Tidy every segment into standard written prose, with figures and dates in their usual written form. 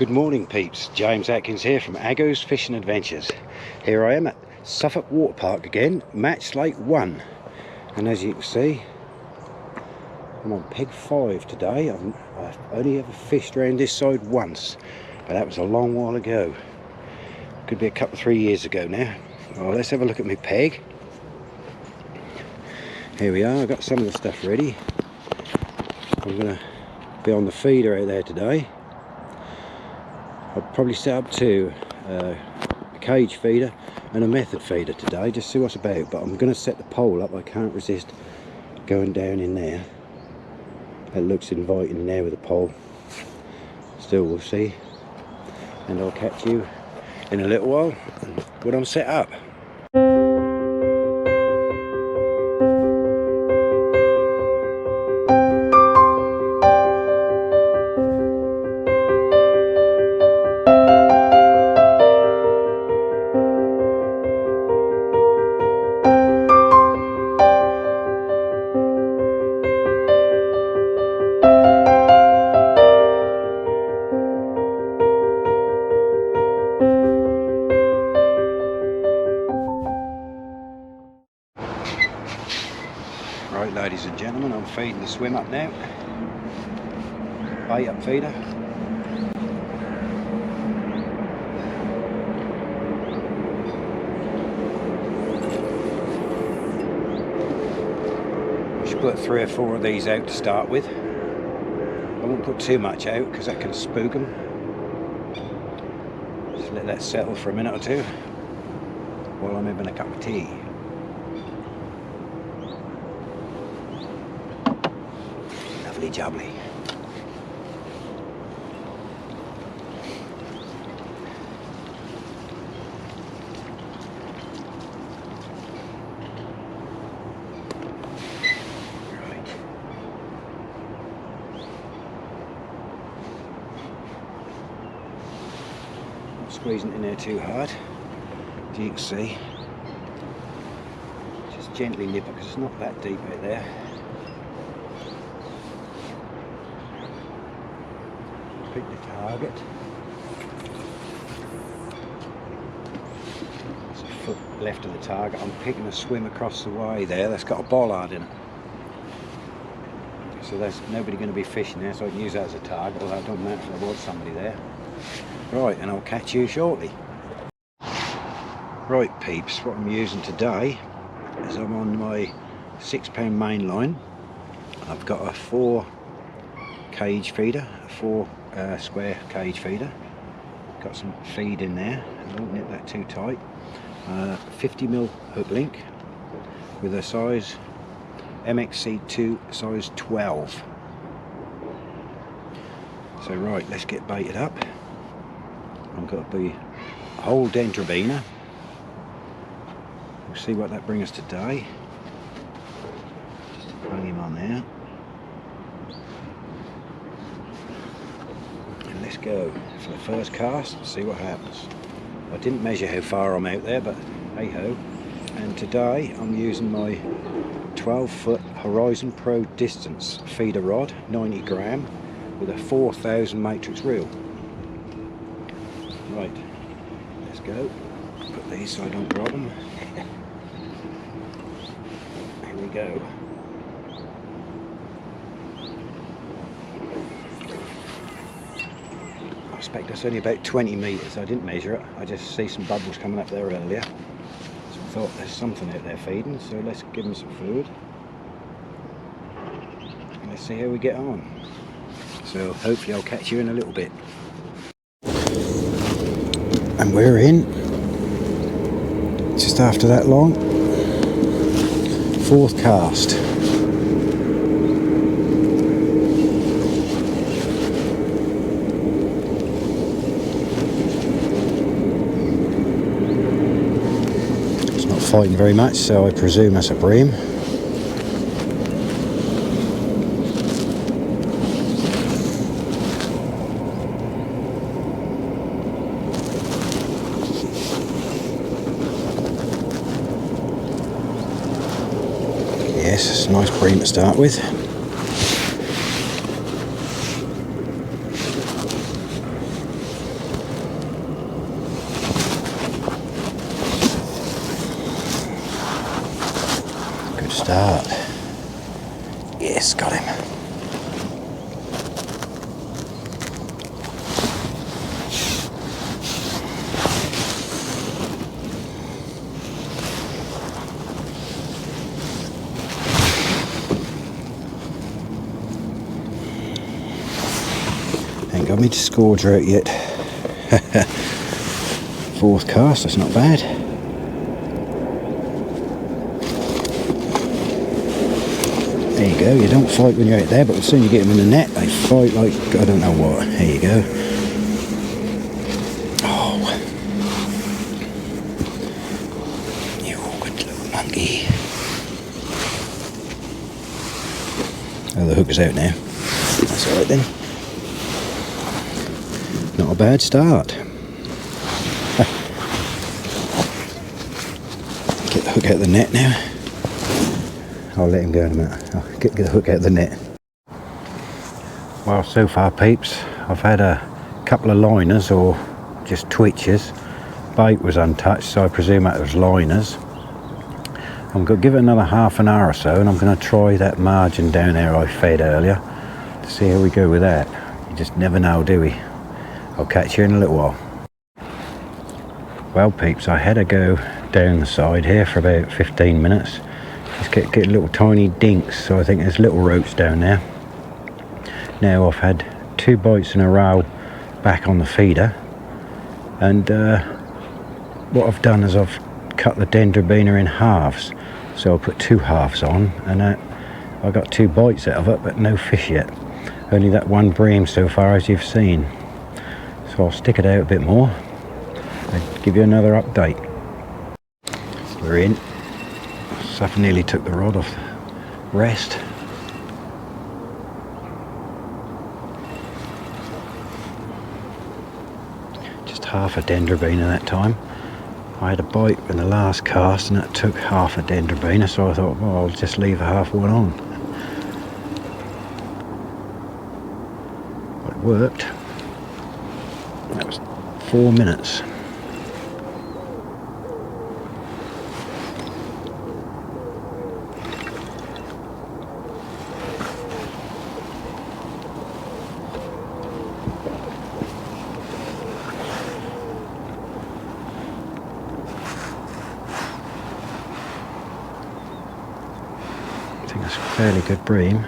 Good morning peeps, James Atkins here from Aggo's Fishing Adventures. Here I am at Suffolk Water Park again, match lake 1. And as you can see, I'm on peg 5 today. I've only ever fished around this side once, but that was a long while ago. Could be a couple, 3 years ago now. Well, let's have a look at my peg. Here we are, I've got some of the stuff ready. I'm going to be on the feeder out there today. I'll probably set up two, a cage feeder and a method feeder today, just see what's about. But I'm going to set the pole up. I can't resist going down in there. That looks inviting in there with a pole. Still, we'll see. And I'll catch you in a little while when I'm set up. Right, ladies and gentlemen, I'm feeding the swim up now. Bait up feeder. I should put 3 or 4 of these out to start with. I won't put too much out because that can spook them. Just let that settle for a minute or two while I'm having a cup of tea. Jubbly. Right. Not squeezing it in there too hard, as you can see. Just gently nip it because it's not that deep out there. Pick the target. There's a foot left of the target. I'm picking a swim across the way there that's got a bollard in it. So there's nobody going to be fishing there, so I can use that as a target, although it doesn't matter if there was somebody there. Right, and I'll catch you shortly. Right peeps, what I'm using today is I'm on my 6-pound main line. I've got a 4 cage feeder, a 4 square cage feeder. Got some feed in there, I won't nip that too tight. 50mm hook link with a size MXC2 size 12. So right, let's get baited up. I've got to be a whole dendrobaena. We'll see what that brings us today. Just bring him on there. Let's go for the first cast and see what happens. I didn't measure how far I'm out there, but hey ho. And today I'm using my 12-foot Horizon Pro distance feeder rod, 90 gram, with a 4000 matrix reel. Right, let's go. Put these so I don't drop them. Here we go. I expect that's only about 20 metres. I didn't measure it, I just see some bubbles coming up there earlier, so I thought there's something out there feeding, so let's give them some food and let's see how we get on. So hopefully I'll catch you in a little bit. And we're in just after that long 4th cast. Fighting very much, so I presume that's a bream. Yes, it's a nice bream to start with. start. Yes, got him. Ain't got me to scourge out yet. Fourth cast, that's not bad. There you go, you don't fight when you're out there, but as soon as you get them in the net, they fight like I don't know what. There you go. Oh, you awkward little monkey. Oh, the hook is out now. That's alright then. Not a bad start. Get the hook out of the net now. I'll let him go in a minute. I'll get the hook out of the net. Well, so far peeps, I've had a couple of liners or just twitches. Bait was untouched, so I presume that was liners. I'm going to give it another half an hour or so, and I'm going to try that margin down there I fed earlier to see how we go with that. You just never know, do we? I'll catch you in a little while. Well peeps, I had to go down the side here for about 15 minutes. Just get little tiny dinks, so I think there's little roots down there. Now I've had 2 bites in a row back on the feeder, and what I've done is I've cut the dendrobaena in halves, so I put 2 halves on, and I got 2 bites out of it, but no fish yet. Only that one bream so far, as you've seen. So I'll stick it out a bit more and give you another update. We're in. Suffolk nearly took the rod off rest. Just half a dendrobaena that time. I had a bite in the last cast and that took half a dendrobaena, so I thought, well, I'll just leave a half one on. But it worked. That was 4 minutes. I think that's a fairly good bream.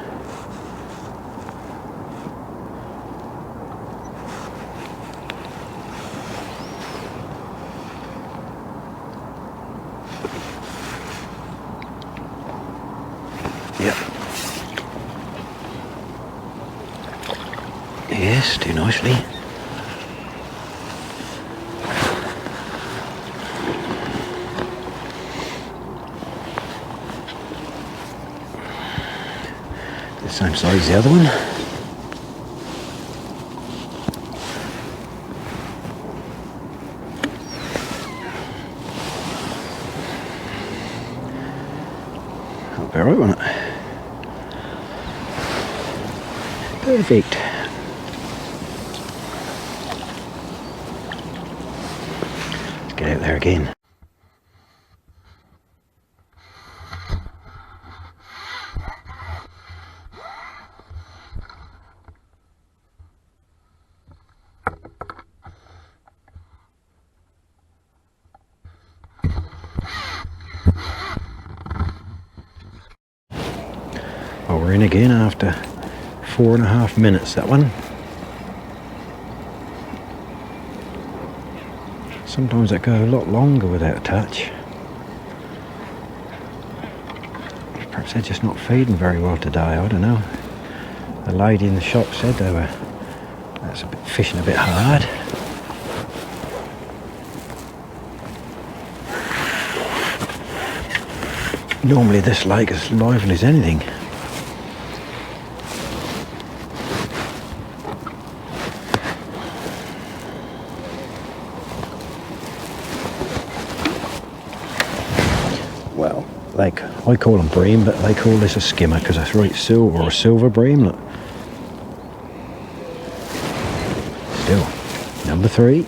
Yep. Yes, do nicely. The same size as the other one. That'll be alright, won't it? Perfect. Let's get out there again. Well, we're in again after 4.5 minutes, that one. Sometimes it goes a lot longer without a touch. Perhaps they're just not feeding very well today, I don't know. The lady in the shop said they were fishing a bit hard. Normally this lake is lively as anything. Well, like I call them bream, but they call this a skimmer because that's right, silver or a silver bream. Look, still number 3.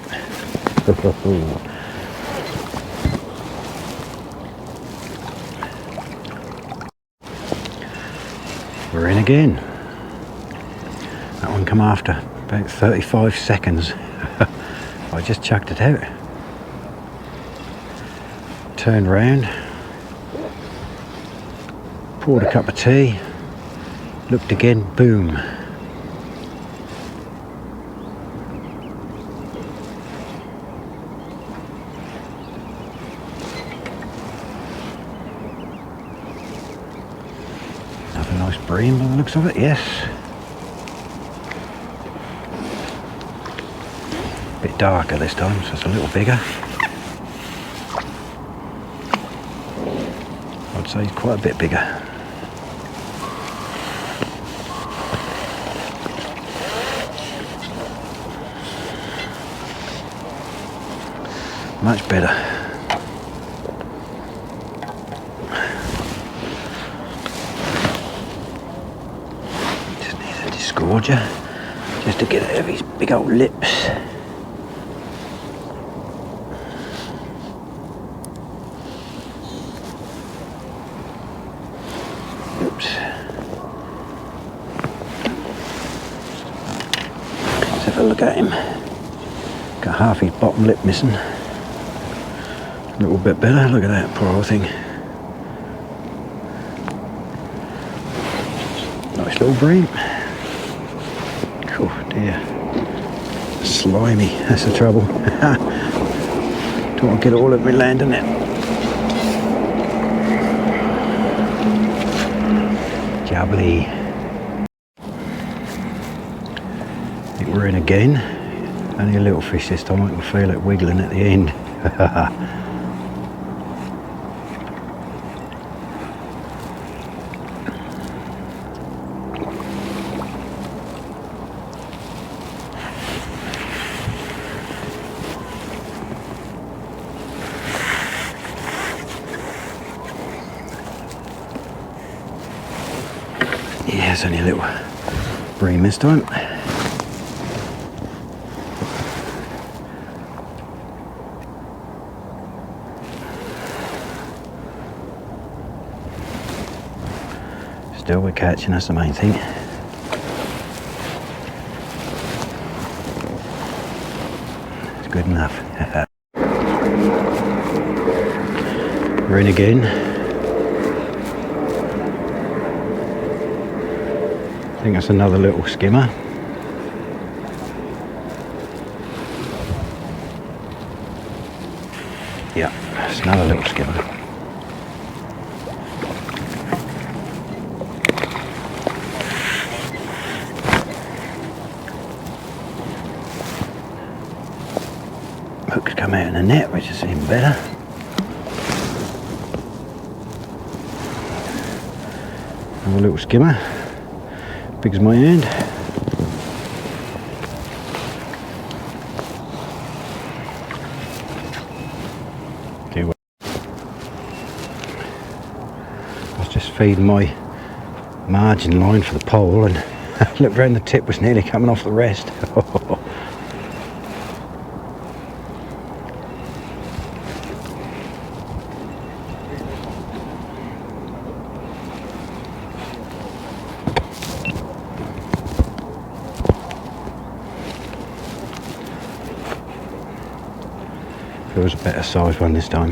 We're in again. That one come after about 35 seconds. I just chucked it out. Turned round, poured a cup of tea, looked again, boom. Another nice bream by the looks of it, yes. A bit darker this time, so it's a little bigger. I'd say quite a bit bigger. Much better. Just need a disgorger just to get out of his big old lips. Oops. Let's have a look at him. Got half his bottom lip missing. A little bit better. Look at that poor old thing. Nice little bream. Oh dear. Slimy. That's the trouble. Don't want to get all of my land in it. Jubbly. I think we're in again. Only a little fish this time. I can feel it wiggling at the end. Yeah, it's only a little bream this time. Still we're catching, that's the main thing. It's good enough. We're in again. I think that's another little skimmer. Yeah, that's another little skimmer. Hooks come out in the net, which is even better. Another little skimmer. Big as my hand. Okay, well, I was just feeding my margin line for the pole and looked round, the tip was nearly coming off the rest. It was a better sized one this time.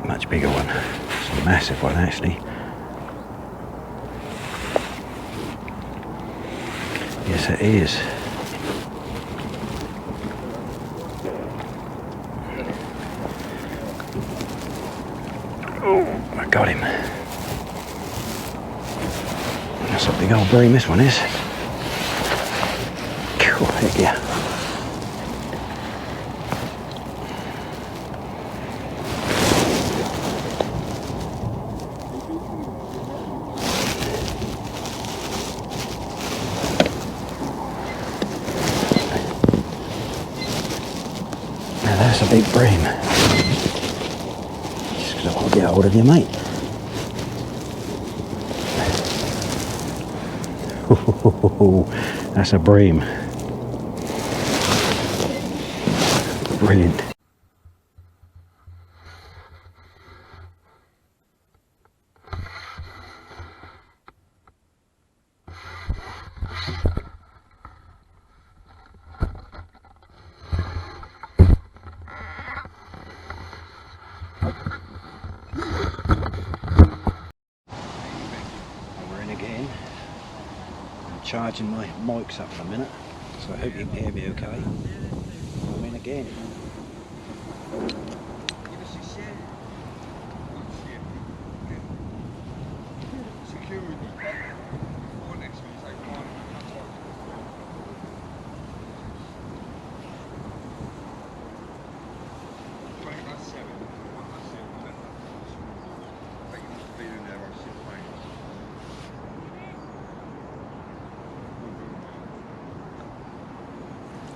Much bigger one. It's a massive one actually. Yes it is. I got him. That's a big old bream this one is. Cool, heck yeah. Now that's a big bream. Just gonna hold get hold of you, mate. That's a bream. Brilliant. We're in again. I'm charging my mics up in a minute, so I hope you can hear me okay. I'm in again.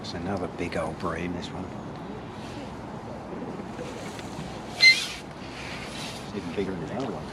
It's another big old bream, this one. It's even bigger than the other one.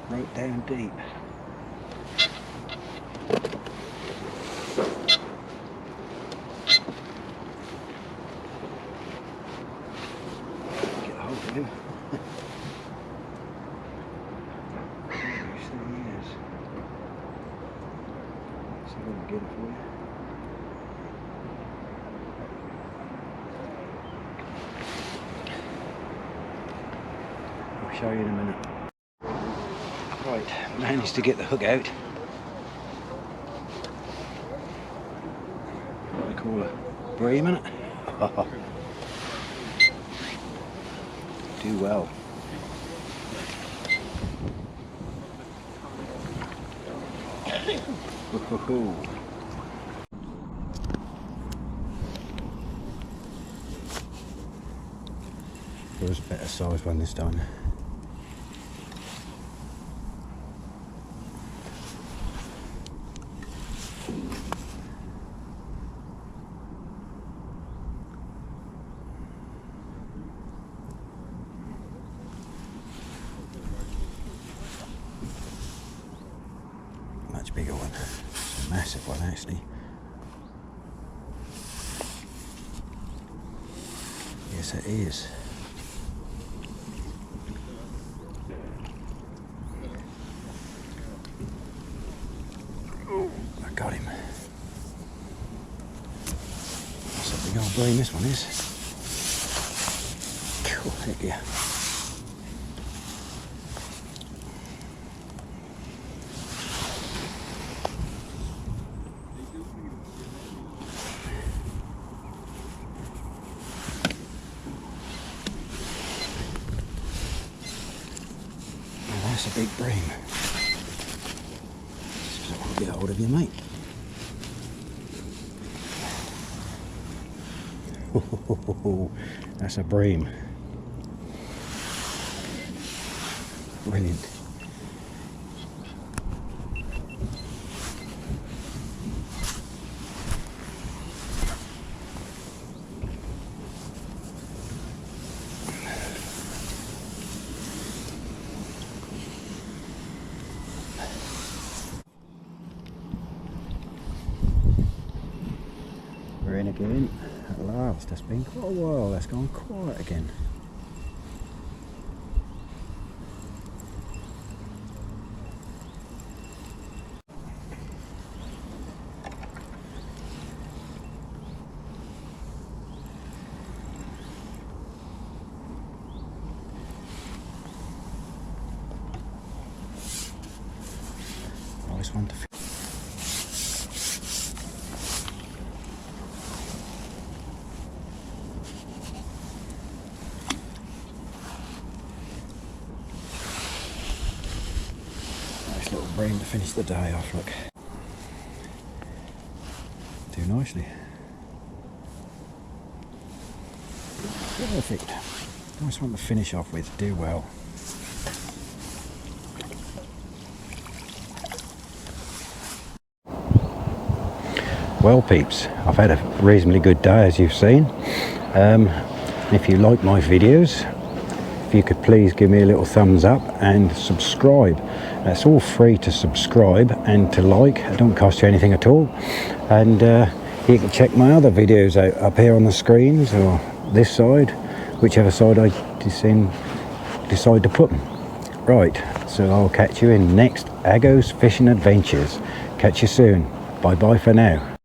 Right down deep. Get a hold of him. Yes, there he is. See if I can get it for you. I'll show you in a minute. Right, managed to get the hook out. What I call a bream, innit? Do well. There was a better size one this time. Much bigger one. It's a massive one actually. Yes it is. Oh, I got him. That's a big old bream this one is. Cool, heck yeah. That's a big bream. So I'll get hold of you, mate. That's a bream. Brilliant. We're in again at last. It's been quite a while. That's gone quiet again. Nice one to fish. bream to finish the day off, look. Do nicely. Perfect. Nice one to finish off with, do well. Well peeps, I've had a reasonably good day as you've seen. If you like my videos, if you could please give me a little thumbs up and subscribe. That's all free to subscribe and to like. It don't cost you anything at all. And you can check my other videos out up here on the screens, or this side, whichever side I decide to put them. Right, so I'll catch you in next Aggo's Fishing Adventures. Catch you soon. Bye bye for now.